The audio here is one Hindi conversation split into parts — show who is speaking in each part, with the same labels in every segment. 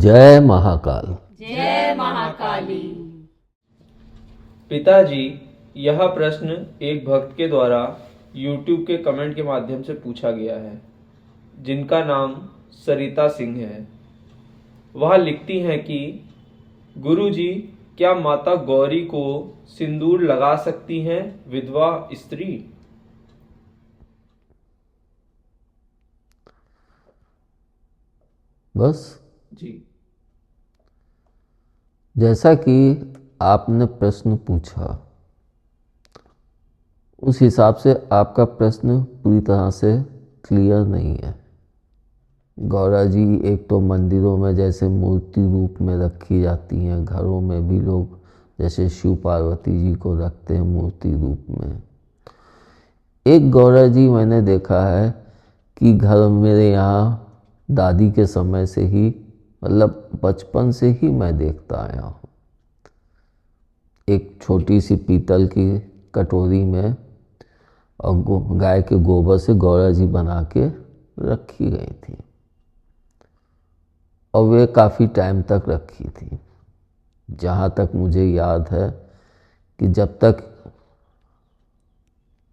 Speaker 1: जय महाकाल।
Speaker 2: जय महाकाली।
Speaker 3: पिताजी, यह प्रश्न एक भक्त के द्वारा YouTube के कमेंट के माध्यम से पूछा गया है, जिनका नाम सरिता सिंह है। वह लिखती हैं कि गुरुजी, क्या माता गौरी को सिंदूर लगा सकती हैं विधवा स्त्री?
Speaker 1: बस
Speaker 3: जी।
Speaker 1: जैसा कि आपने प्रश्न पूछा, उस हिसाब से आपका प्रश्न पूरी तरह से क्लियर नहीं है। गौरा जी एक तो मंदिरों में जैसे मूर्ति रूप में रखी जाती हैं, घरों में भी लोग जैसे शिव पार्वती जी को रखते हैं मूर्ति रूप में। एक गौरा जी मैंने देखा है कि घर मेरे यहाँ दादी के समय से ही, मतलब बचपन से ही मैं देखता आया हूँ। एक छोटी सी पीतल की कटोरी में और गाय के गोबर से गौरा जी बना के रखी गई थी और वे काफ़ी टाइम तक रखी थी। जहाँ तक मुझे याद है कि जब तक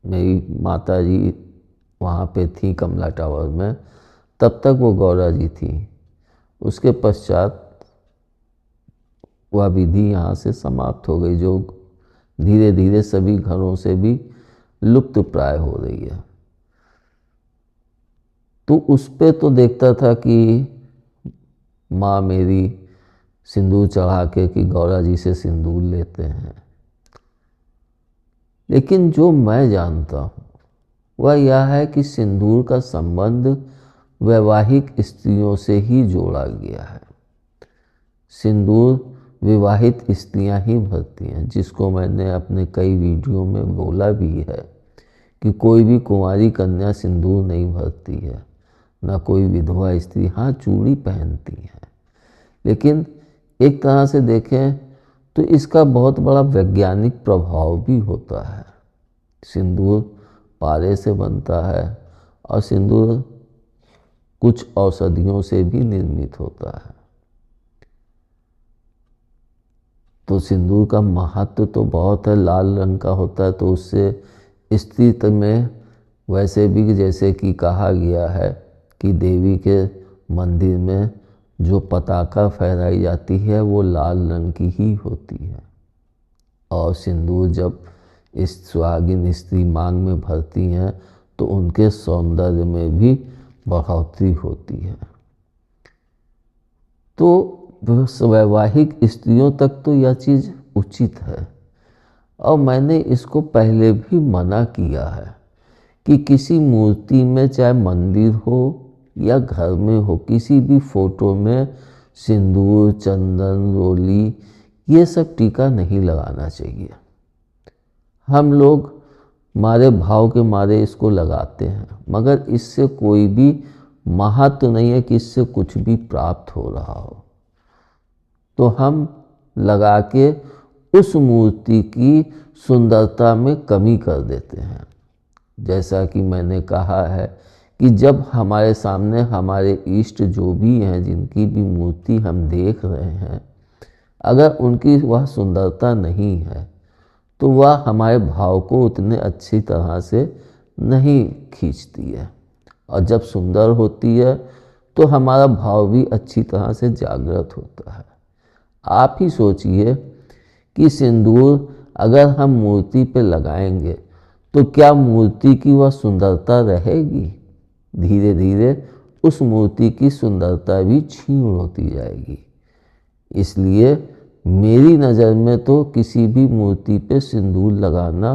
Speaker 1: मेरी माता जी वहाँ पे थी कमला टावर में, तब तक वो गौरा जी थी। उसके पश्चात वह विधि यहाँ से समाप्त हो गई, जो धीरे धीरे सभी घरों से भी लुप्त प्राय हो रही है। तो उस पे तो देखता था कि माँ मेरी सिंदूर चढ़ा के कि गौरा जी से सिंदूर लेते हैं, लेकिन जो मैं जानता हूँ वह यह है कि सिंदूर का संबंध वैवाहिक स्त्रियों से ही जोड़ा गया है। सिंदूर विवाहित स्त्रियां ही भरती हैं, जिसको मैंने अपने कई वीडियो में बोला भी है कि कोई भी कुंवारी कन्या सिंदूर नहीं भरती है, ना कोई विधवा स्त्री। हाँ, चूड़ी पहनती है, लेकिन एक तरह से देखें तो इसका बहुत बड़ा वैज्ञानिक प्रभाव भी होता है। सिंदूर पारे से बनता है और सिंदूर कुछ औषधियों से भी निर्मित होता है। तो सिंदूर का महत्व तो बहुत है। लाल रंग का होता है तो उससे स्त्री में वैसे भी जैसे कि कहा गया है कि देवी के मंदिर में जो पताका फहराई जाती है वो लाल रंग की ही होती है। और सिंदूर जब इस सुहागिन स्त्री मांग में भरती हैं तो उनके सौंदर्य में भी बढ़ोतरी होती है। तो वैवाहिक स्त्रियों तक तो यह चीज़ उचित है। और मैंने इसको पहले भी मना किया है कि किसी मूर्ति में, चाहे मंदिर हो या घर में हो, किसी भी फोटो में सिंदूर, चंदन, रोली, ये सब टीका नहीं लगाना चाहिए। हम लोग मारे भाव के मारे इसको लगाते हैं, मगर इससे कोई भी महत्व नहीं है कि इससे कुछ भी प्राप्त हो रहा हो। तो हम लगा के उस मूर्ति की सुंदरता में कमी कर देते हैं। जैसा कि मैंने कहा है कि जब हमारे सामने हमारे इष्ट जो भी हैं, जिनकी भी मूर्ति हम देख रहे हैं, अगर उनकी वह सुंदरता नहीं है तो वह हमारे भाव को उतने अच्छी तरह से नहीं खींचती है। और जब सुंदर होती है तो हमारा भाव भी अच्छी तरह से जागृत होता है। आप ही सोचिए कि सिंदूर अगर हम मूर्ति पे लगाएंगे तो क्या मूर्ति की वह सुंदरता रहेगी? धीरे धीरे उस मूर्ति की सुंदरता भी क्षीण होती जाएगी। इसलिए मेरी नज़र में तो किसी भी मूर्ति पे सिंदूर लगाना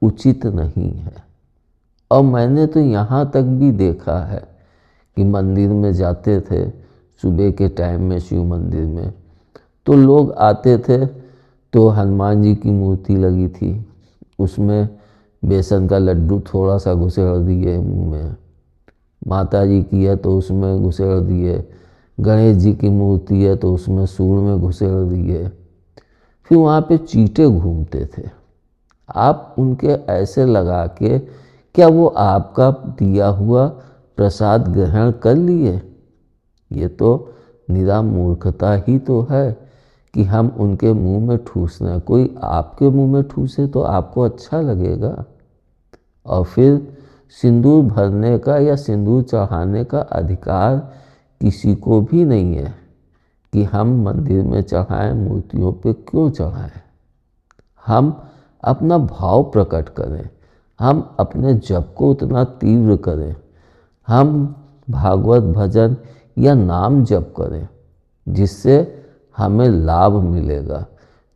Speaker 1: उचित नहीं है। और मैंने तो यहाँ तक भी देखा है कि मंदिर में जाते थे सुबह के टाइम में, शिव मंदिर में, तो लोग आते थे तो हनुमान जी की मूर्ति लगी थी, उसमें बेसन का लड्डू थोड़ा सा घुसेड़ दिए मुंह में। माता जी की है तो उसमें घुसेड़ दिए। गणेश जी की मूर्ति है तो उसमें सूंड में घुसेड़ दिए। फिर वहाँ पे चींटे घूमते थे। आप उनके ऐसे लगा के क्या वो आपका दिया हुआ प्रसाद ग्रहण कर लिए? ये तो निरा मूर्खता ही तो है कि हम उनके मुंह में ठूस रहे हैं। कोई आपके मुंह में ठूसे तो आपको अच्छा लगेगा। और फिर सिंदूर भरने का या सिंदूर चढ़ाने का अधिकार किसी को भी नहीं है कि हम मंदिर में चढ़ाएं, मूर्तियों पे क्यों चढ़ाएं। हम अपना भाव प्रकट करें, हम अपने जप को उतना तीव्र करें, हम भागवत भजन या नाम जप करें जिससे हमें लाभ मिलेगा,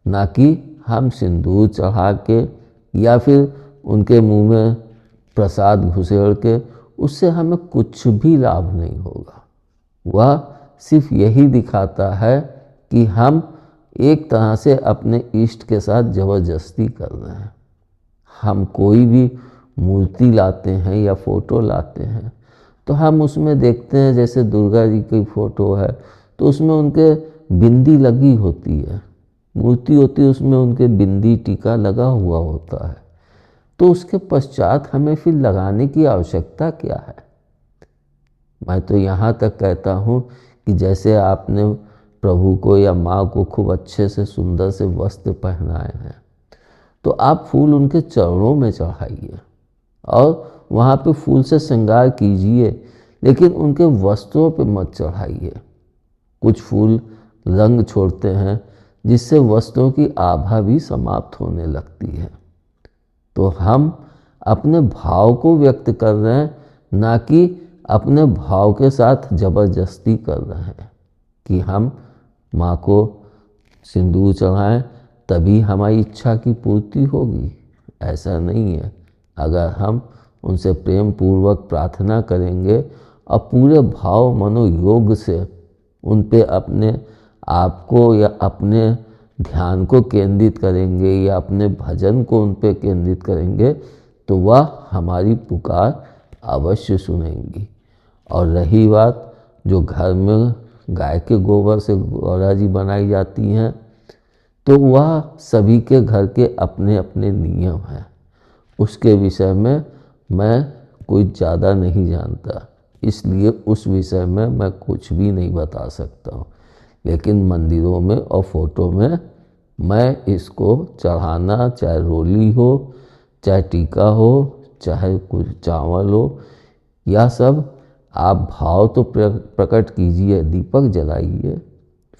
Speaker 1: ना कि हम सिंदूर चढ़ा के या फिर उनके मुंह में प्रसाद घुसेड़ के, उससे हमें कुछ भी लाभ नहीं होगा। वह सिर्फ यही दिखाता है कि हम एक तरह से अपने इष्ट के साथ ज़बरदस्ती कर रहे हैं। हम कोई भी मूर्ति लाते हैं या फ़ोटो लाते हैं तो हम उसमें देखते हैं, जैसे दुर्गा जी की फ़ोटो है तो उसमें उनके बिंदी लगी होती है, मूर्ति होती है उसमें उनके बिंदी टीका लगा हुआ होता है। तो उसके पश्चात हमें फिर लगाने की आवश्यकता क्या है। मैं तो यहाँ तक कहता हूँ कि जैसे आपने प्रभु को या माँ को खूब अच्छे से सुंदर से वस्त्र पहनाए हैं तो आप फूल उनके चरणों में चढ़ाइए और वहाँ पे फूल से श्रृंगार कीजिए, लेकिन उनके वस्त्रों पे मत चढ़ाइए। कुछ फूल रंग छोड़ते हैं जिससे वस्त्रों की आभा भी समाप्त होने लगती है। तो हम अपने भाव को व्यक्त कर रहे हैं, ना कि अपने भाव के साथ जबरदस्ती कर रहे हैं कि हम माँ को सिंदूर चढ़ाएं तभी हमारी इच्छा की पूर्ति होगी। ऐसा नहीं है। अगर हम उनसे प्रेम पूर्वक प्रार्थना करेंगे और पूरे भाव मनोयोग से उन पे अपने आप को या अपने ध्यान को केंद्रित करेंगे या अपने भजन को उन पे केंद्रित करेंगे तो वह हमारी पुकार अवश्य सुनेंगी। और रही बात जो घर में गाय के गोबर से गौरा जी बनाई जाती हैं तो वह सभी के घर के अपने अपने नियम हैं। उसके विषय में मैं कोई ज़्यादा नहीं जानता, इसलिए उस विषय में मैं कुछ भी नहीं बता सकता हूँ। लेकिन मंदिरों में और फोटो में मैं इसको चढ़ाना, चाहे रोली हो, चाहे टीका हो, चाहे कुछ चावल हो, यह सब आप भाव तो प्रकट कीजिए, दीपक जलाइए,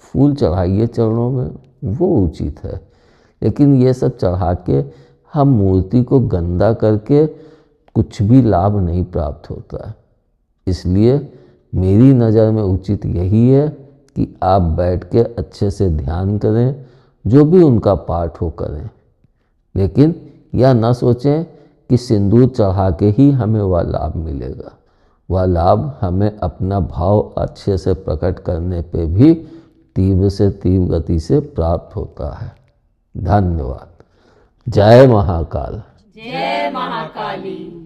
Speaker 1: फूल चढ़ाइए चरणों में, वो उचित है। लेकिन ये सब चढ़ा के हम मूर्ति को गंदा करके कुछ भी लाभ नहीं प्राप्त होता है। इसलिए मेरी नज़र में उचित यही है कि आप बैठ के अच्छे से ध्यान करें, जो भी उनका पाठ हो करें, लेकिन यह ना सोचें कि सिंदूर चढ़ा के ही हमें वह लाभ मिलेगा। वह लाभ हमें अपना भाव अच्छे से प्रकट करने पे भी तीव्र से तीव्र गति से प्राप्त होता है। धन्यवाद। जय महाकाल।
Speaker 2: जय महाकाली।